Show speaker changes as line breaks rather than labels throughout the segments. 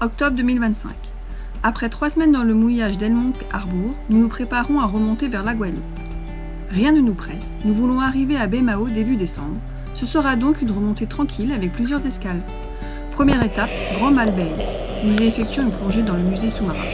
Octobre 2025. Après 3 semaines dans le mouillage d'Elmonk Harbour, nous nous préparons à remonter vers la Guadeloupe. Rien ne nous presse, nous voulons arriver à Baie-Mahault début décembre. Ce sera donc une remontée tranquille avec plusieurs escales. Première étape, Grand Mal Bay. Nous y effectuons une plongée dans le musée sous-marin.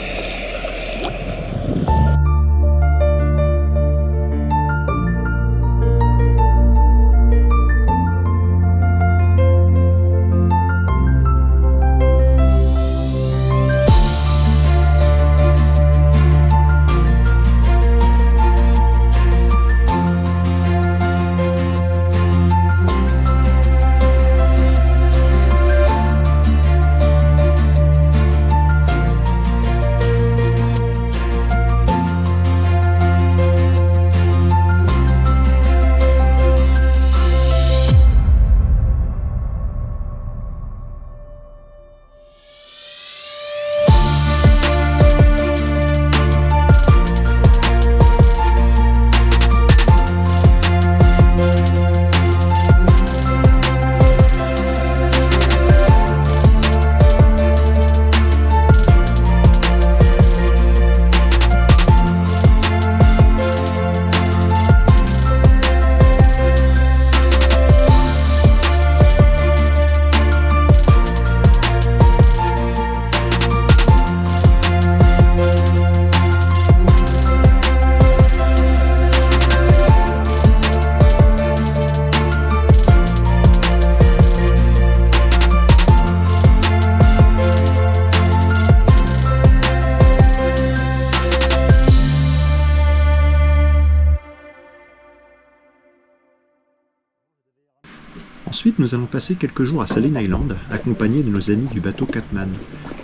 Ensuite, nous allons passer quelques jours à Saline Island, accompagnés de nos amis du bateau Catman.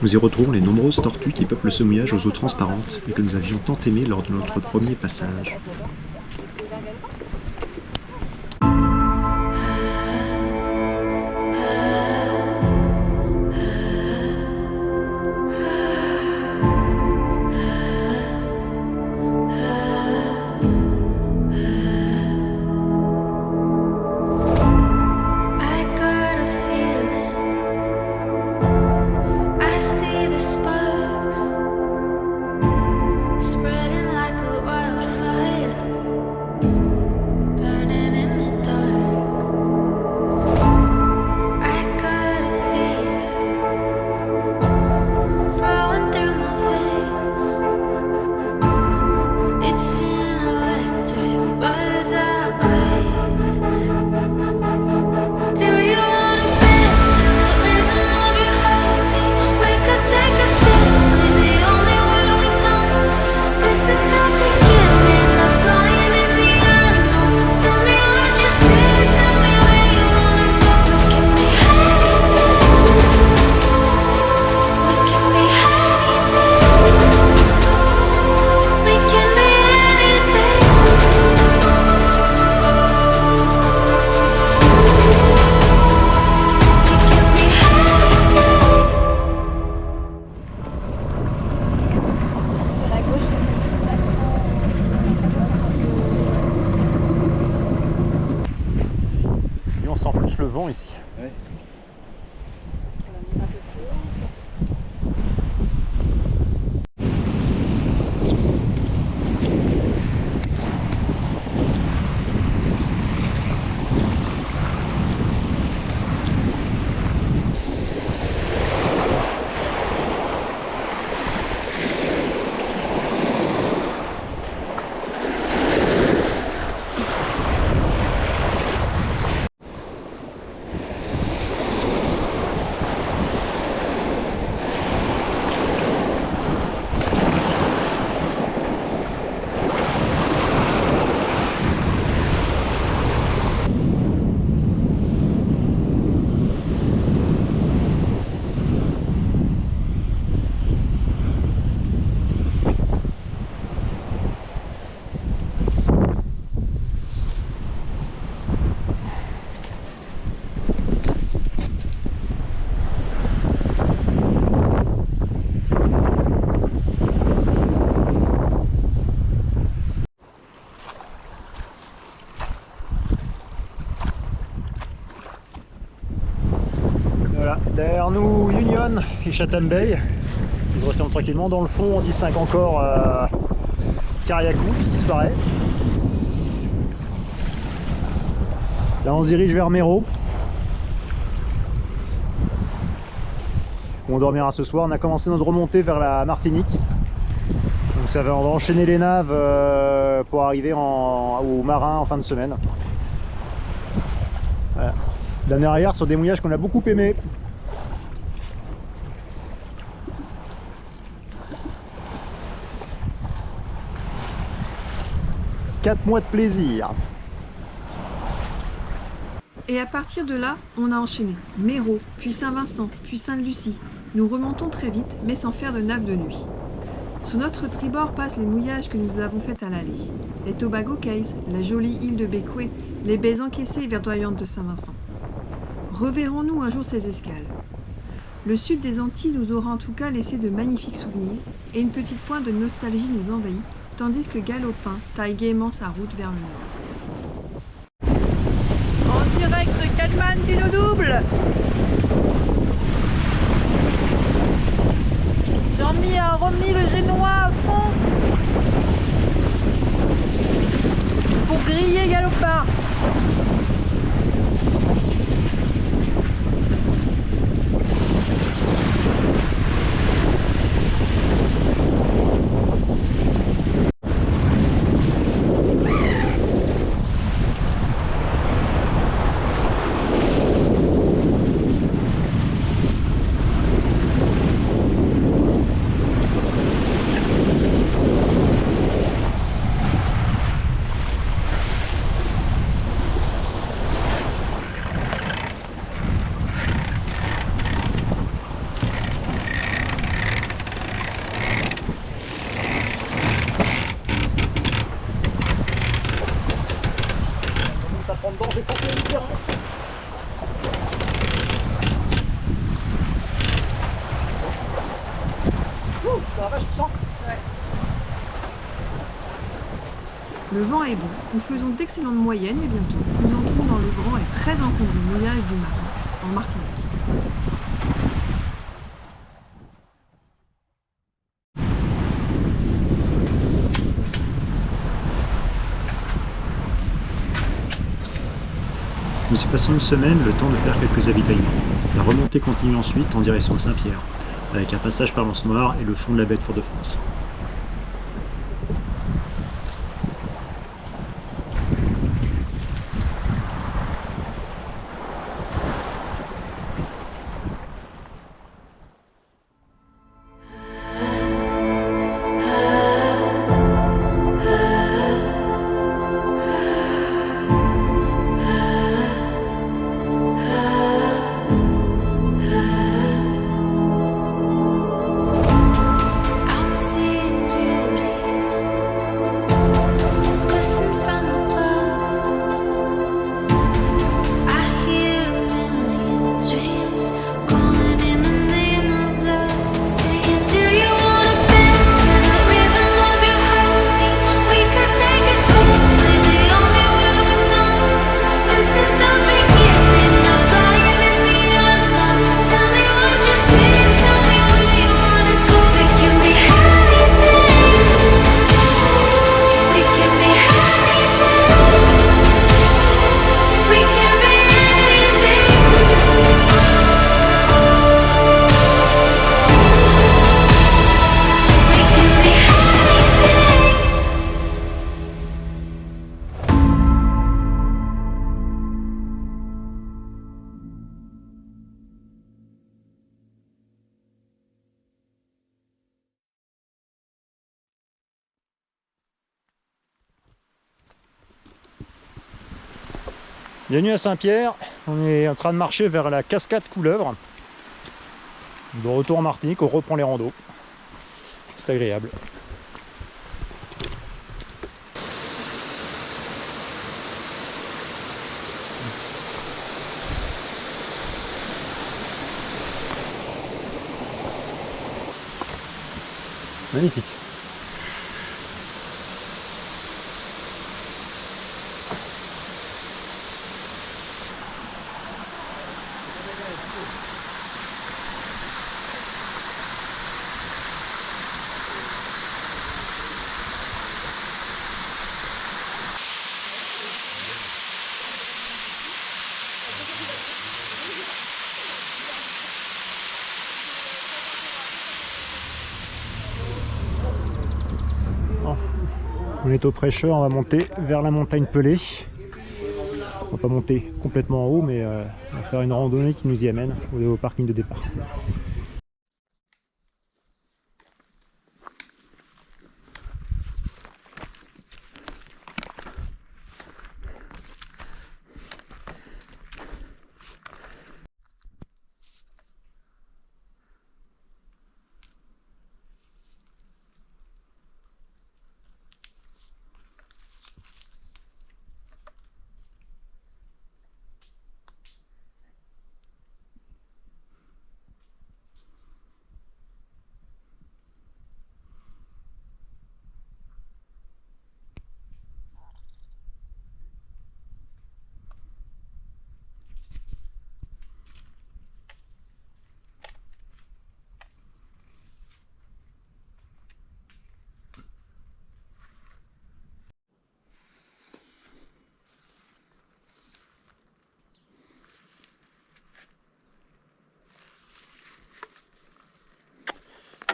Nous y retrouvons les nombreuses tortues qui peuplent ce mouillage aux eaux transparentes et que nous avions tant aimé lors de notre premier passage.
Spreading like a wildfire.
Voilà, derrière nous Union et Chatham Bay qui se referment tranquillement. Dans le fond on distingue encore Kariakou qui disparaît. Là on se dirige vers Méro. Où on dormira ce soir. On a commencé notre remontée vers la Martinique. Donc ça va, on va enchaîner les naves pour arriver au Marin en fin de semaine. Voilà. Dernier arrière sur des mouillages qu'on a beaucoup aimés. Quatre mois de plaisir.
Et à partir de là, on a enchaîné Méro, puis Saint-Vincent, puis Sainte-Lucie. Nous remontons très vite, mais sans faire de nave de nuit. Sur notre tribord passent les mouillages que nous avons faits à l'aller. Les Tobago Cays, la jolie île de Bécoué, les baies encaissées et verdoyantes de Saint-Vincent. Reverrons-nous un jour ces escales? Le sud des Antilles nous aura en tout cas laissé de magnifiques souvenirs, et une petite pointe de nostalgie nous envahit, tandis que Galopin taille gaiement sa route vers le nord.
En direct de Catman qui nous double. Jean-Mi a remis le génois à fond pour griller Galopin.
Le vent est bon, nous faisons d'excellentes moyennes et bientôt nous entrons dans le grand et très encombré mouillage du Marin, en Martinique.
Nous y passons une semaine, le temps de faire quelques avitaillements. La remontée continue ensuite en direction de Saint-Pierre, avec un passage par l'Anse Noire et le fond de la baie de Fort-de-France. Bienvenue à Saint-Pierre, on est en train de marcher vers la cascade Couleuvre. De retour en Martinique, on reprend les randos. C'est agréable. Magnifique. On est au prêcheur, on va monter vers la montagne Pelée. On va pas monter complètement en haut, mais on va faire une randonnée qui nous y amène au parking de départ.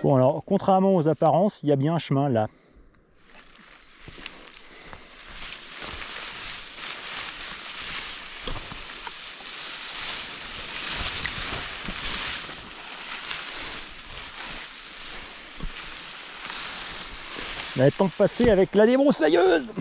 Bon alors, contrairement aux apparences, il y a bien un chemin là. Il va être temps de passer avec la débroussailleuse.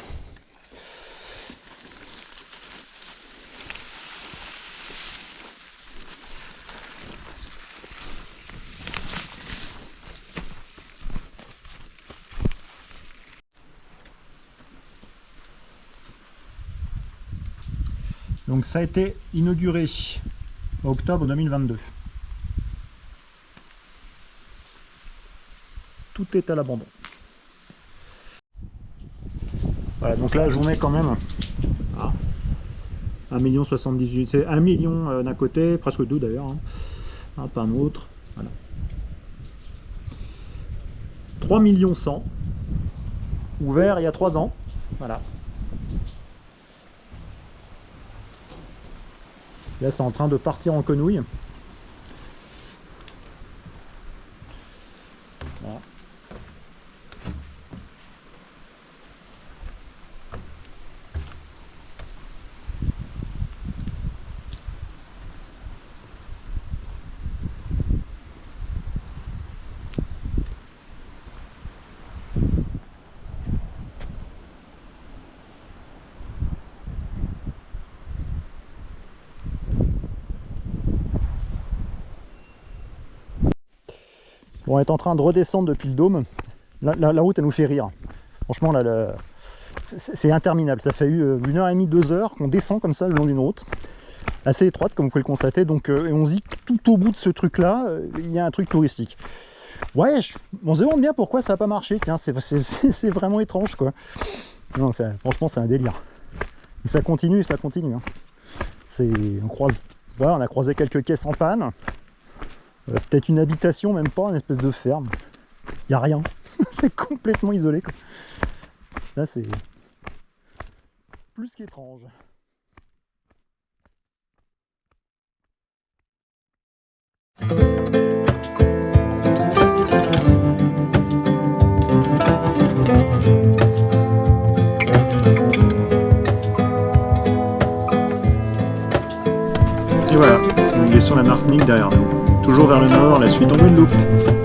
Donc ça a été inauguré en octobre 2022. Tout est à l'abandon. Voilà, donc là je vous mets quand même 1,78 000, c'est 1 million d'un côté, presque 2 d'ailleurs, hein, pas un autre. Voilà. 3 millions 100, ouvert il y a 3 ans. Voilà. Là c'est en train de partir en quenouille. Voilà. Bon, on est en train de redescendre depuis le dôme. La route, elle nous fait rire. Franchement, là, c'est interminable. Ça fait 1h30, 2 heures qu'on descend comme ça le long d'une route. Assez étroite, comme vous pouvez le constater. Donc, et on se dit que tout au bout de ce truc-là, il y a un truc touristique. Ouais, on se demande bien pourquoi ça n'a pas marché. Tiens, c'est vraiment étrange, quoi. Non, franchement, c'est un délire. Et ça continue, ça continue. Hein. On a croisé quelques caisses en panne. Peut-être une habitation, même pas, une espèce de ferme. Il n'y a rien. C'est complètement isolé, quoi. Là, c'est plus qu'étrange. Et voilà, nous laissons la Martinique derrière nous. Toujours vers le nord, la suite en Guadeloupe.